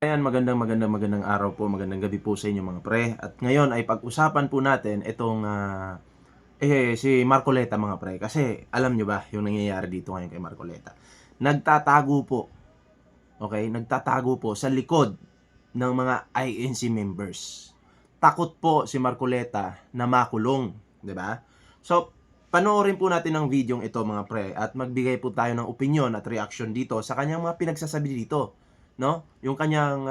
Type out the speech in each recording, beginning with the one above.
Ayan, magandang araw po, magandang gabi po sa inyo mga pre. At ngayon ay pag-usapan po natin itong si Marcoleta mga pre. Kasi alam nyo ba yung nangyayari dito ngayon kay Marcoleta? Nagtatago po, okay? Nagtatago po sa likod ng mga INC members. Takot po si Marcoleta na makulong, di ba? So, panoorin po natin ang video ito mga pre at magbigay po tayo ng opinion at reaction dito sa kanyang mga pinagsasabi dito, no? Yung kanyang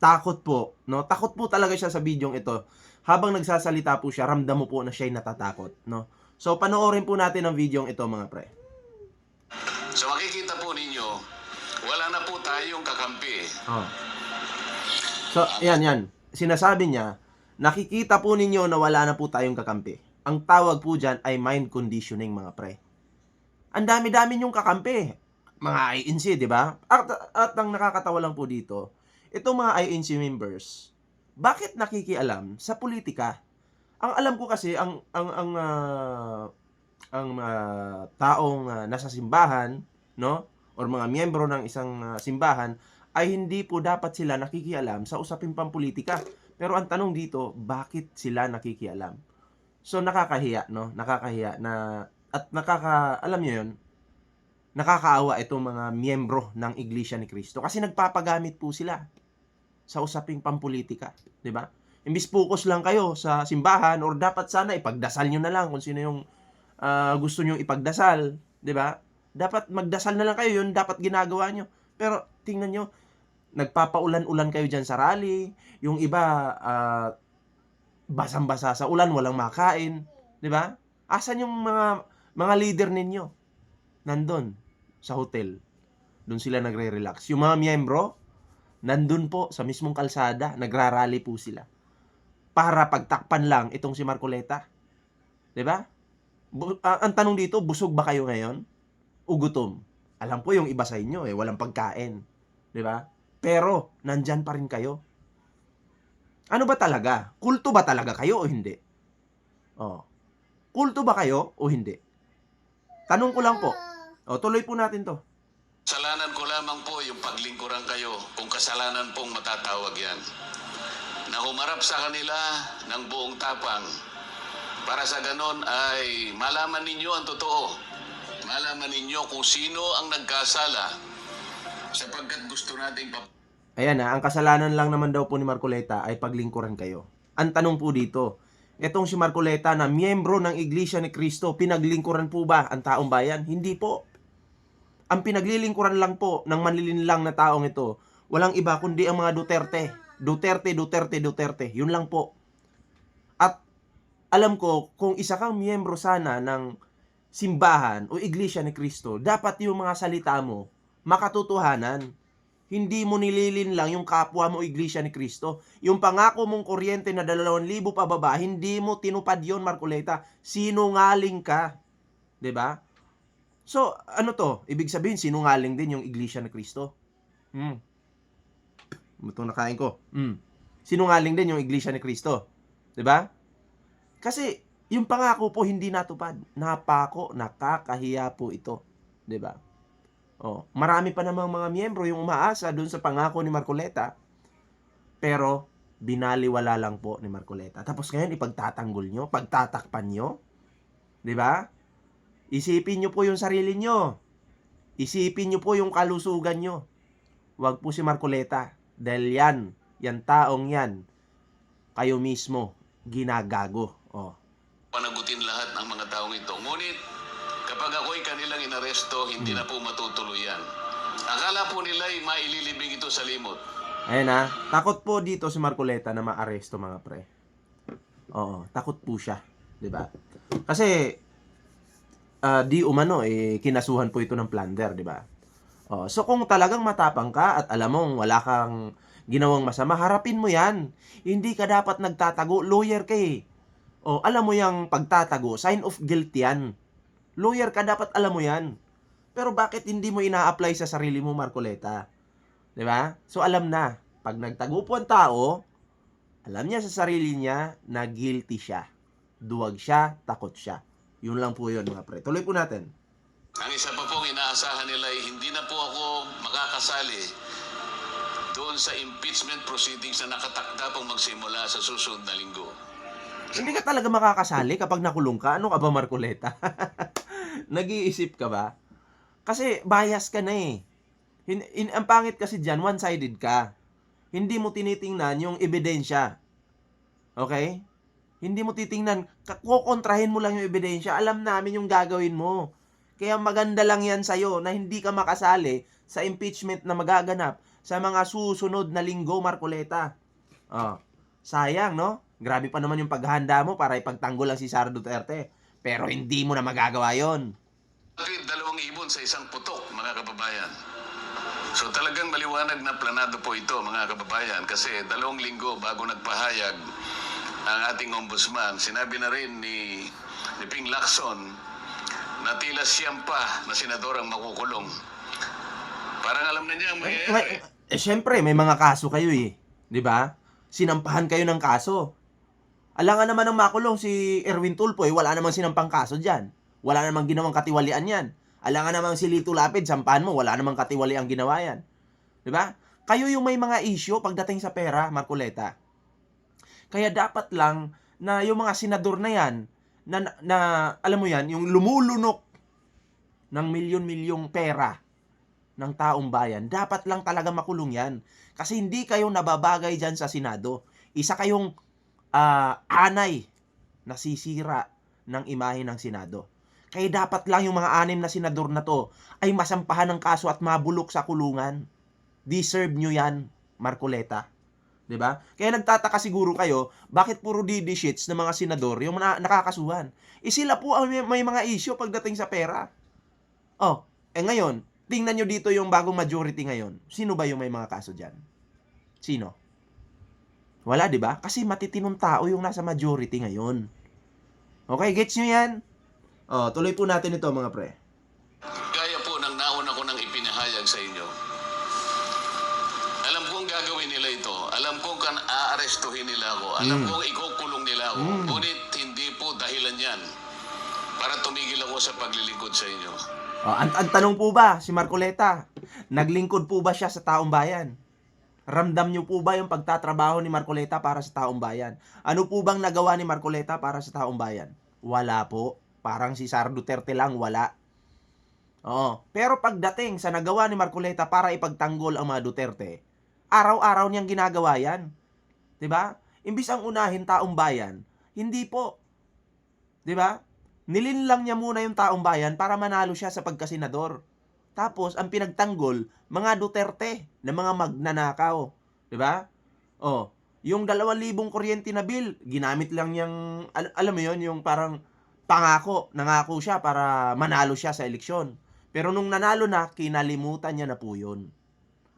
takot po, no? Takot po talaga siya sa video ito. Habang nagsasalita po siya, ramdam mo po na siya'y natatakot, no? So panoorin po natin ang video ito mga pre. So makikita po ninyo, wala na po tayong kakampi. Oh. So, yan. Sinasabi niya, nakikita po ninyo na wala na po tayong kakampi. Ang tawag po dyan ay mind conditioning mga pre. Ang dami-dami nyong kakampi. Mga INC, di ba? At ang nakakatawa lang po dito, itong mga INC members, bakit nakikialam sa politika? Ang alam ko kasi, taong nasa simbahan, no? Or mga miyembro ng isang simbahan, ay hindi po dapat sila nakikialam sa usaping pampolitika. Pero ang tanong dito, bakit sila nakikialam? So nakakahiya, no? Nakakahiya na at alam niyo 'yon, nakakaawa itong mga miyembro ng Iglesia ni Cristo kasi nagpapagamit po sila sa usaping pampolitika, 'di ba? Imbis focus lang kayo sa simbahan or dapat sana ipagdasal niyo na lang kung sino yung gusto niyo ipagdasal, 'di ba? Dapat magdasal na lang kayo, 'yun dapat ginagawa niyo. Pero tingnan niyo, nagpapaulan-ulan kayo diyan sa rally, yung iba basang-basa sa ulan, walang makain, 'di ba? Asan yung mga leader ninyo? Nandun sa hotel. Doon sila nagre-relax. Yung mga miyembro, nandun po sa mismong kalsada, nagrarally po sila. Para pagtakpan lang itong si Marcoleta. 'Di ba? Ang tanong dito, busog ba kayo ngayon? O gutom? Alam ko yung iba sa inyo walang pagkain, 'di ba? Pero nandyan pa rin kayo. Ano ba talaga? Kulto ba talaga kayo o hindi? Oh. Kulto ba kayo o hindi? Tanong ko lang po. Tuloy po natin 'to. Kasalanan ko lamang po yung paglingkuran kayo kung kasalanan pong matatawag yan. Na humarap sa kanila ng buong tapang para sa ganon ay malaman ninyo ang totoo. Malaman ninyo kung sino ang nagkasala sapagkat gusto nating Ayan ang kasalanan lang naman daw po ni Marcoleta ay paglingkuran kayo. Ang tanong po dito, etong si Marcoleta na miyembro ng Iglesia ni Cristo, pinaglingkuran po ba ang taong bayan? Hindi po. Ang pinaglilingkuran lang po ng manlilinlang na taong ito, walang iba kundi ang mga Duterte. Duterte. Yun lang po. At alam ko, kung isa kang miyembro sana ng simbahan o Iglesia ni Cristo, dapat yung mga salita mo makatotohanan. Hindi mo nililin lang yung kapwa mo Iglesia ni Cristo. Yung pangako mong kuryente na 2,000 pababa, hindi mo tinupad yon Marcoleta. Sinungaling ka. 'Di ba? So, ano to? Ibig sabihin, sinungaling din yung Iglesia ni Cristo. Itong nakain ko. Sinungaling din yung Iglesia ni Cristo. 'Di ba? Kasi, yung pangako po hindi natupad. Napako, nakakahiya po ito. 'Di ba? Marami pa namang mga miyembro yung umaasa doon sa pangako ni Marcoleta. Pero, binaliwala lang po ni Marcoleta. Tapos ngayon, ipagtatanggol nyo, pagtatakpan nyo. 'Di ba? Isipin nyo po yung sarili nyo. Isipin nyo po yung kalusugan nyo. Huwag po si Marcoleta. Dahil yan taong yan, kayo mismo, ginagago. panagutin lahat ng mga taong ito. Ngunit, kapag ako'y kanilang inaresto, hindi na po matutuloy yan. Akala po nila ay maililibing ito sa limot. Ayan takot po dito si Marcoleta na maaresto mga pre. Takot po siya, 'di ba? Kasi di umano kinasuhan po ito ng plunder, 'di ba? So kung talagang matapang ka at alam mong wala kang ginawang masama, harapin mo 'yan. Hindi ka dapat nagtatago, lawyer ka eh. Alam mo yang pagtatago, sign of guilt 'yan. Lawyer ka, dapat alam mo 'yan. Pero bakit hindi mo ina-apply sa sarili mo, Marcoleta? 'Di ba? So alam na, pag nagtago po ang tao, alam niya sa sarili niya na guilty siya. Duwag siya, takot siya. Yun lang po yun mga pre. Tuloy po natin. Ang isa pa pong inaasahan nila ay hindi na po ako makakasali doon sa impeachment proceedings na nakatakda pong magsimula sa susunod na linggo. Hindi ka talaga makakasali kapag nakulong ka. Ano ka ba, Marcoleta? Nag-iisip ka ba? Kasi bias ka na eh. Ang pangit kasi dyan, one-sided ka. Hindi mo tinitingnan yung ebidensya. Okay? Hindi mo titingnan, kukontrahin mo lang yung ebidensya. Alam namin yung gagawin mo. Kaya maganda lang yan sa'yo na hindi ka makasali sa impeachment na magaganap sa mga susunod na linggo, Marcoleta. Oh, sayang, no? Grabe pa naman yung paghahanda mo para ipagtanggol lang si Sara Duterte. Pero hindi mo na magagawa yon. Dalawang ibon sa isang putok, mga kababayan. So talagang maliwanag na planado po ito, mga kababayan, kasi 2 linggo bago nagpahayag ang ating ombudsman, sinabi na rin ni Ping Lacson na tila siyam pa na senador ang makukulong. Parang alam na niya ang mangyayari. Syempre, may mga kaso kayo eh. 'Di ba? Sinampahan kayo ng kaso. Alangan naman ng makulong si Erwin Tulfo eh, wala namang sinampang kaso dyan. Wala namang ginawang katiwalian yan. Alangan namang si Lito Lapid, sampahan mo, wala namang katiwalian ginawa yan. 'Di ba? Kayo yung may mga issue pagdating sa pera, Marcoleta. Kaya dapat lang na yung mga senador na yan, na alam mo yan, yung lumulunok ng milyon-milyong pera ng taong bayan, dapat lang talaga makulong yan. Kasi hindi kayo nababagay dyan sa Senado. Isa kayong anay na sisira ng imahe ng Senado. Kaya dapat lang yung mga 6 na senador na to ay masampahan ng kaso at mabulok sa kulungan. Deserve nyo yan, Marcoleta. 'Di ba? Kaya nagtataka siguro kayo, bakit puro DD sheets ng mga senador yung nakakasuhan? Sila po ang may mga issue pagdating sa pera. Oh, ngayon, tingnan nyo dito yung bagong majority ngayon. Sino ba yung may mga kaso diyan? Sino? Wala, 'di ba? Kasi matitinong tao yung nasa majority ngayon. Okay, gets nyo yan? Oh, tuloy po natin ito, mga pre. Gaya po ng nauna ko nang ipinahayag sa inyo. Alam kong gagawin nila ito. Alam kong aarestuhin nila ako. Alam kong ikukulong nila ako. Ngunit hindi po dahilan yan para tumigil ako sa paglilingkod sa inyo. Oh, ang tanong po ba, si Marcoleta, naglingkod po ba siya sa taong bayan? Ramdam niyo po ba yung pagtatrabaho ni Marcoleta para sa taong bayan? Ano po bang nagawa ni Marcoleta para sa taong bayan? Wala po. Parang si Sara Duterte lang, wala. Oo. Pero pagdating sa nagawa ni Marcoleta para ipagtanggol ang mga Duterte, araw-araw niyang ginagawa yan. 'Di ba? Imbis ang unahin taong bayan, hindi po. 'Di ba? Nilinlang niya muna yung taong bayan para manalo siya sa pagkasenador. Tapos ang pinagtanggol, mga Duterte na mga magnanakaw, 'di ba? Oh, yung 2,000 kuryente na bill, ginamit lang niyang alam mo 'yon, yung parang nangako siya para manalo siya sa eleksyon. Pero nung nanalo na, kinalimutan niya na po 'yon.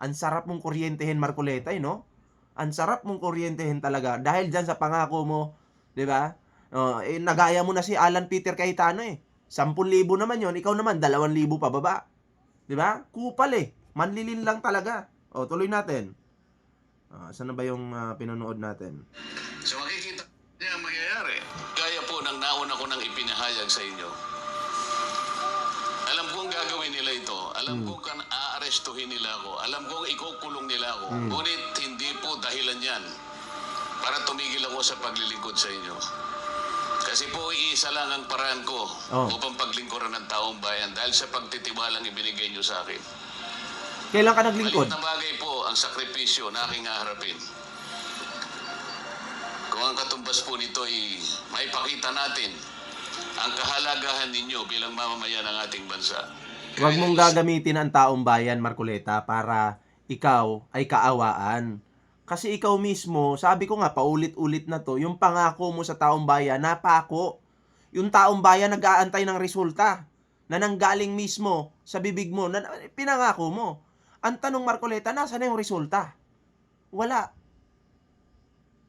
Ang sarap mong kuryentehin, Marcoleta, no? Ang sarap mong kuryentehin talaga dahil diyan sa pangako mo, 'di ba? Nagaya mo na si Alan Peter Cayetano eh. 10,000 naman 'yon, ikaw naman 2,000 pababa. 'Di ba? Kupal eh. Manlilin lang talaga. Tuloy natin. Saan na ba yung pinonood natin? So makikita niya ang mangyayari. Gaya po ng nauna ko nang ipinahayag sa inyo. Alam kong gagawin nila ito. Alam kong aarestuhin nila ako. Alam kong ikukulong nila ako. Ngunit hindi po dahilan yan para tumigil ako sa paglilingkod sa inyo. Kasi po iisa lang ang paraan ko upang paglingkuran ng taong bayan dahil sa pagtitiwalang ibinigay nyo sa akin. Kailan ka naglingkod? Malit na bagay po ang sakripisyo na aking haharapin. Kung ang katumbas po nito ay maipakita natin ang kahalagahan ninyo bilang mamamayan ng ating bansa. Huwag mong gagamitin ang taong bayan, Marcoleta, para ikaw ay kaawaan. Kasi ikaw mismo, sabi ko nga, paulit-ulit na to, yung pangako mo sa taong bayan, napako. Yung taong bayan nag-aantay ng resulta na nanggaling mismo sa bibig mo, na pinangako mo. Ang tanong, Marcoleta, nasa na yung resulta? Wala.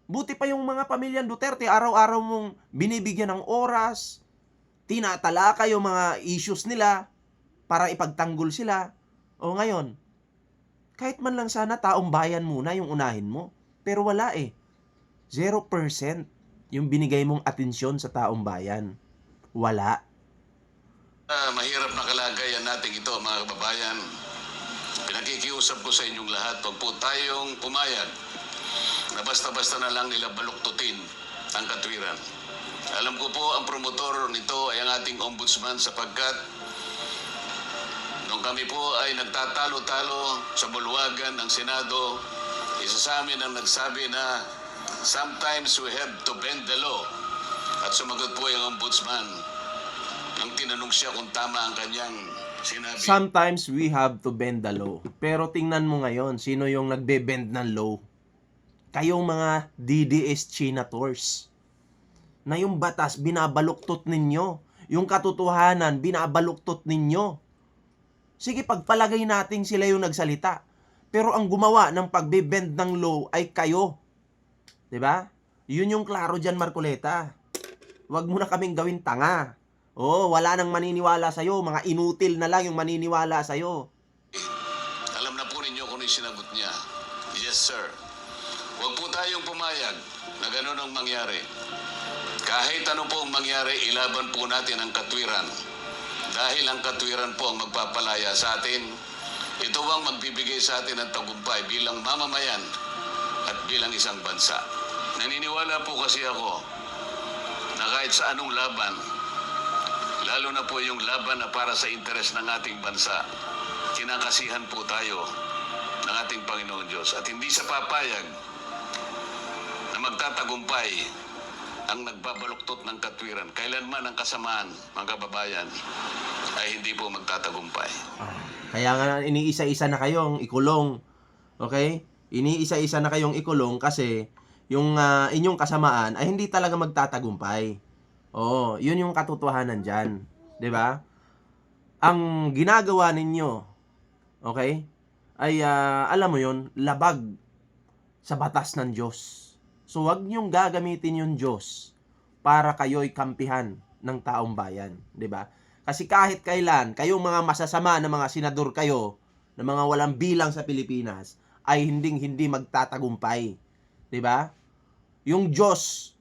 Buti pa yung mga pamilyang Duterte, araw-araw mong binibigyan ng oras, tinatalakay yung mga issues nila para ipagtanggol sila. O ngayon, kahit man lang sana taong bayan muna yung unahin mo. Pero wala eh. 0% yung binigay mong atensyon sa taong bayan. Wala. Mahirap na kalagayan natin ito, mga kababayan. Pinakikiusap ko sa inyong lahat, wag po tayong pumayag na basta-basta na lang nila baluktutin ang katwiran. Alam ko po ang promotor nito ay ang ating ombudsman sapagkat nung kami po ay nagtatalo-talo sa bulwagan ng Senado, isa sa amin ang nagsabi na sometimes we have to bend the law. At sumagot po yung ombudsman nang tinanong siya kung tama ang kanyang sinabi. Sometimes we have to bend the law. Pero tingnan mo ngayon, sino yung nagbe-bend ng law? Kayong mga DDS Chinators. Na yung batas, binabaluktot ninyo. Yung katotohanan, binabaluktot ninyo. Sige, pagpalagay natin sila yung nagsalita. Pero ang gumawa ng pagbe-bend ng law ay kayo. 'Di ba? Yun yung klaro dyan, Marcoleta. Huwag mo na kaming gawin tanga. Oh, wala nang maniniwala sa'yo. Mga inutil na lang yung maniniwala sa'yo. Alam na po ninyo kung ano yung sinagot niya. Yes, sir. Huwag po tayong pumayag na gano'n ang mangyari. Kahit ano po ang mangyari, ilaban po natin ang katwiran. Dahil ang katwiran po ang magpapalaya sa atin. Ito ang magbibigay sa atin ng tagumpay bilang mamamayan at bilang isang bansa. Naniniwala po kasi ako na kahit sa anong laban, lalo na po yung laban na para sa interes ng ating bansa, kinakasihan po tayo ng ating Panginoon Diyos. At hindi sa papayag na magtatagumpay ang nagbabaluktot ng katwiran. Kailanman ang kasamaan, mga kababayan, ay hindi po magtatagumpay. Kaya nga iniisa-isa na kayong ikulong. Okay? Iniisa-isa na kayong ikulong kasi yung inyong kasamaan ay hindi talaga magtatagumpay. Oo, yun yung katotohanan dyan. 'Di ba? Ang ginagawa ninyo, okay, ay alam mo yun, labag sa batas ng Diyos. So, wag niyong gagamitin yung Diyos para kayo'y kampihan ng taong bayan. 'Di ba? Kasi kahit kailan, kayong mga masasama na mga senador kayo, na mga walang bilang sa Pilipinas, ay hindi magtatagumpay. 'Di ba? Yung Diyos,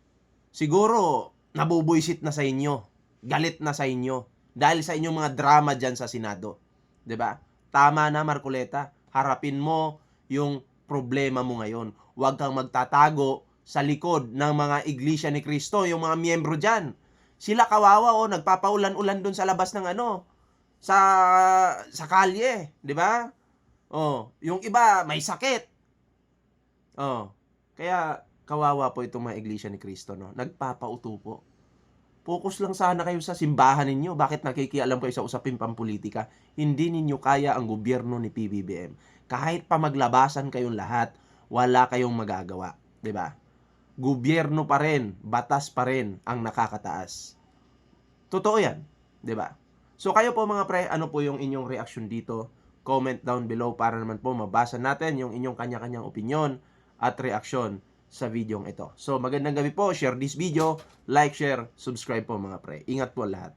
siguro, nabubuisit na sa inyo. Galit na sa inyo. Dahil sa inyong mga drama dyan sa Senado. 'Di ba? Tama na, Marcoleta. Harapin mo yung problema mo ngayon. Huwag kang magtatago sa likod ng mga Iglesia ni Cristo, yung mga miyembro dyan. Sila kawawa, nagpapaulan-ulan dun sa labas ng sa kalye, 'di ba? Yung iba may sakit. Kaya kawawa po itong mga Iglesia ni Cristo, no. Nagpapauto po. Focus lang sana kayo sa simbahan ninyo. Bakit nakikialam kayo sa usapin pampolitika? Hindi ninyo kaya ang gobyerno ni PBBM. Kahit pa maglabasan kayong lahat, wala kayong magagawa, 'di ba? Gobyerno pa rin, batas pa rin ang nakakataas. Totoo 'yan, 'di ba? So kayo po mga pre, ano po yung inyong reaction dito? Comment down below para naman po mabasa natin yung inyong kanya-kanyang opinion at reaksyon sa videong ito. So magandang gabi po, share this video, like, share, subscribe po mga pre. Ingat po lahat.